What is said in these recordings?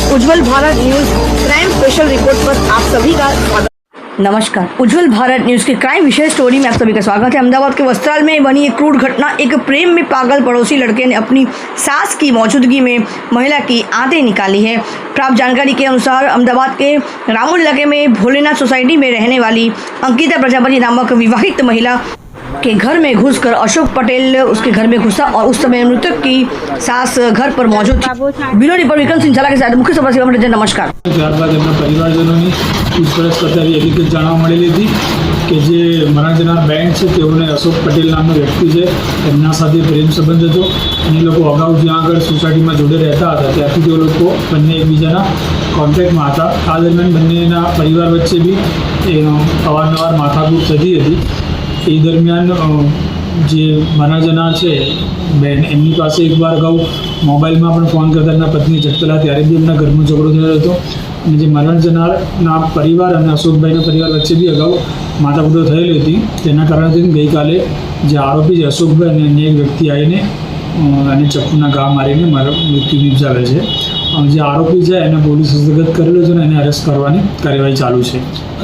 उज्जवल Bharat news crime special report पर आप सभी का स्वागत। नमस्कार, उज्जवल भारत न्यूज की क्राइम विशेष स्टोरी में आप सभी का स्वागत है। अहमदाबाद के वस्त्राल में बनी एक क्रूर घटना। एक प्रेम में पागल पड़ोसी लड़के ने अपनी सास की मौजूदगी में महिला की आंतें निकाली है। प्राप्त जानकारी के अनुसार अहमदाबाद के रामपुर इलाके में भोलेनाथ सोसाइटी में रहने वाली अंकिता प्रजापति नामक विवाहित महिला के घर में घुसकर अशोक पटेल उसके घर में घुसा और उस समय मृतक की सास घर पर मौजूद थी। ब्यूरो रिपोर्ट विक्रम सिंह झाला के साथ मुख्य समाचार मंडळ। नमस्कार। ત્યારબાદ એમના પરિવારજનોની પૂછપરછ કરતા એવી હકીકત જાણવા મળેલી હતી કે જે મરણ જનાર બેન છે તેઓને અશોક પટેલ નામનો વ્યક્તિ છે એમના સાથે પ્રેમ સંબંધ હતો અને એ લોકો અગાઉ જ્યાં આગળ સોસાયટીમાં જોડે રહેતા હતા ત્યાંથી તેઓ લોકો બંને એકબીજાના કોન્ટેક્ટમાં હતા। આ દરમિયાન બંનેના પરિવાર વચ્ચે બી અવારનવાર માથાકૂટ થતી હતી। એ દરમિયાન જે મરણ જનાર છે બેન એમની પાસે એકવાર અગાઉ મોબાઈલમાં પણ ફોન કરતા એમના પત્ની જટપેલા ત્યારે બી એમના ઘરમાં ઝઘડો થયો હતો અને જે મરણ જનારના પરિવાર અને અશોકભાઈના પરિવાર વચ્ચે બી અગાઉ માથાકૂટો થયેલી હતી। તેના કારણે ગઈકાલે જે આરોપી છે અશોકભાઈ અને અન્ય એક વ્યક્તિ આવીને અને ચપ્પુના ઘા મારીને મૃત્યુ નિપજાવે છે। જે આરોપી છે એને પોલીસ હસ્તગત કરેલો છે અને એને અરેસ્ટ કરવાની કાર્યવાહી ચાલુ છે।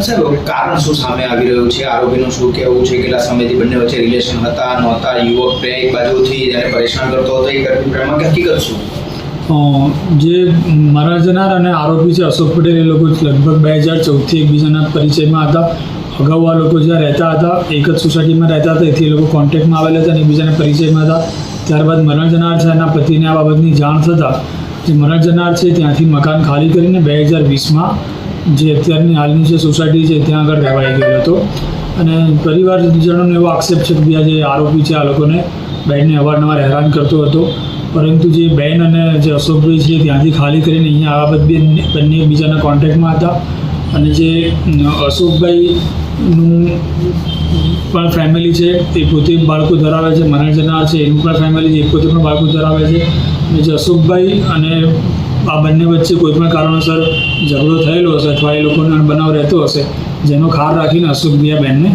સાહેબ, કારણ શું સામે આવી રહ્યું છે? આરોપીનું શું કહેવું છે? કેટલા સમયથી બંને વચ્ચે રિલેશન હતા નહોતા? યુવક એક બાજુથી એને પરેશાન કરતો હતો, એ પ્રેમમાં કે હકીકત શું? જે મરણ જનાર અને આરોપી છે અશોક પટેલ એ લોકો લગભગ 2014થી એકબીજાના પરિચયમાં હતા। અગાઉ આ લોકો જ્યાં રહેતા હતા એક જ સોસાયટીમાં રહેતા હતા એથી એ લોકો કોન્ટેક્ટમાં આવેલા હતા અને એકબીજાના પરિચયમાં હતા। ત્યારબાદ મરણ જનાર છે એના પતિને આ બાબતની જાણ થતાં જે મરણ જનાર છે ત્યાંથી મકાન ખાલી કરીને 2020માં જે અત્યારની હાલની જે સોસાયટી છે ત્યાં આગળ રહેવાઈ ગયો હતો અને પરિવારજનોનો એવો આક્ષેપ છે કે આ જે આરોપી છે આ લોકોને બહેનને અવારનવાર હેરાન કરતો હતો, પરંતુ જે બહેન અને જે અશોકભાઈ છે ત્યાંથી ખાલી કરીને અહીંયા આ બાબત બંને એકબીજાના કોન્ટેક્ટમાં હતા અને જે અશોકભાઈનું પણ ફેમિલી છે એ પોતે બાળકો ધરાવે છે, મરણ જનાર છે એનું પણ ફેમિલી છે એ પોતે પણ બાળકો ધરાવે છે અને જે અશોકભાઈ અને આ બંને વચ્ચે કોઈપણ કારણોસર ઝઘડો થયેલો હશે અથવા એ લોકોનો બનાવ રહેતો હશે જેનો ખાર રાખીને અશોકભાઈ આ બહેનને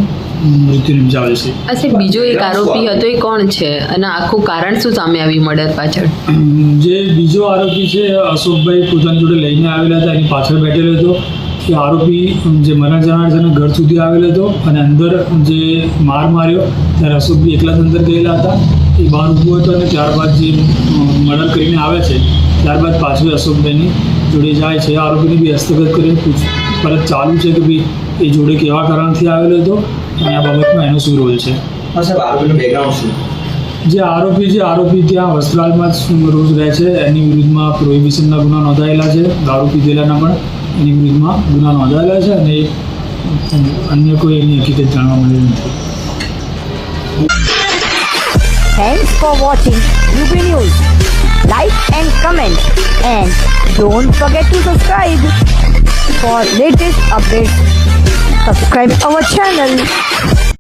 મૃત્યુ નિપજાવે છે। અચ્છા, બીજો એક આરોપી હતો એ કોણ છે અને આખું કારણ શું સામે આવ્યું મર્ડર પાછળ? જે બીજો આરોપી છે અશોકભાઈ પોતાની જોડે લઈને આવેલા હતા એની પાછળ બેઠેલો હતો। એ આરોપી જે મરણ જનાર છે એના ઘર સુધી આવેલો હતો અને અંદર જે માર માર્યો ત્યારે અશોકભાઈ એકલા જ અંદર ગયેલા હતા। એ બહાર ઊભો હતો અને ત્યારબાદ જે મર્ડર કરીને આવે છે ત્યારબાદ પાછળ અશોકભાઈની જોડે જાય છે। આરોપીને બી હસ્તગત કરીને પૂછપરછ ચાલુ છે કે ભાઈ એ જોડે કેવા કારણથી આવેલો હતો અને આ બાબતમાં એનો શું રોલ છે। સાહેબ, આરોપીનું બેકગ્રાઉન્ડ શું? જે આરોપી ત્યાં વસ્ત્રાલમાં જ રોજ રહે છે એની વિરુદ્ધમાં પ્રોહિબિશનના ગુના નોંધાયેલા છે, દારૂ પીધેલાના પણ એની વિરુદ્ધમાં ગુના નોંધાયેલા છે અને અન્ય કોઈ એની હકીકત જાણવા મળી નથી। Thanks for watching UP News. Like and comment and don't forget to subscribe for latest updates. Subscribe our channel.